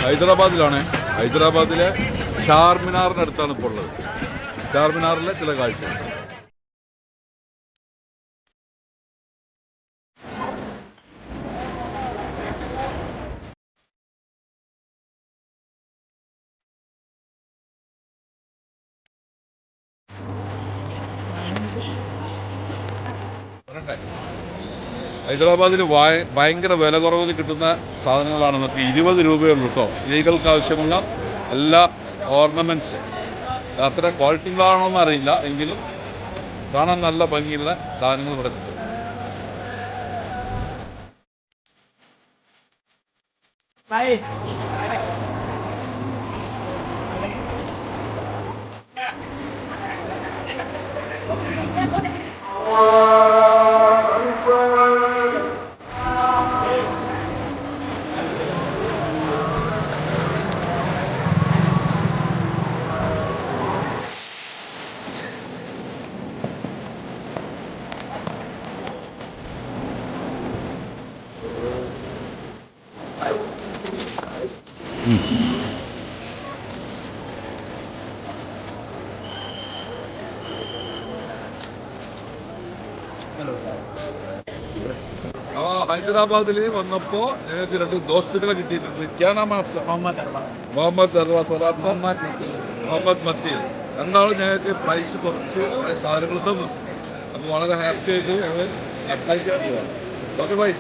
ഹൈദരാബാദിലാണ്. ഹൈദരാബാദിലെ ചാർമിനാറിനടുത്താണ് ഇപ്പോൾ ഉള്ളത്. ചാർമിനാറിലെ ചില കാഴ്ചകൾ. ഹൈദരാബാദിൽ ഭയങ്കര വില കുറവിൽ കിട്ടുന്ന സാധനങ്ങളാണ്. നമുക്ക് 20 രൂപയുള്ളൂ കേട്ടോ. സ്ത്രീകൾക്ക് ആവശ്യമുള്ള എല്ലാ ഓർണമെൻറ്റ്സ്. അത്ര ക്വാളിറ്റികളാണോന്ന് അറിയില്ല, എങ്കിലും കാണാൻ നല്ല ഭംഗിയുള്ള സാധനങ്ങൾ ഇവിടെ കിട്ടും. ഹൈദരാബാദിൽ വന്നപ്പോൾ ഞങ്ങൾക്ക് 2 ദോസ്തുക്കളെ കിട്ടിയിട്ടുണ്ട്. മുഹമ്മദ് മത്തി. രണ്ടാളും ഞങ്ങൾക്ക് പ്രൈസ് കുറച്ച് സാധനങ്ങൾ തന്നു. അപ്പോൾ വളരെ ഹാപ്പി ആയിട്ട് ഞങ്ങൾ അപ്ലൈ ചെയ്യാൻ പോവാം. Okay bye.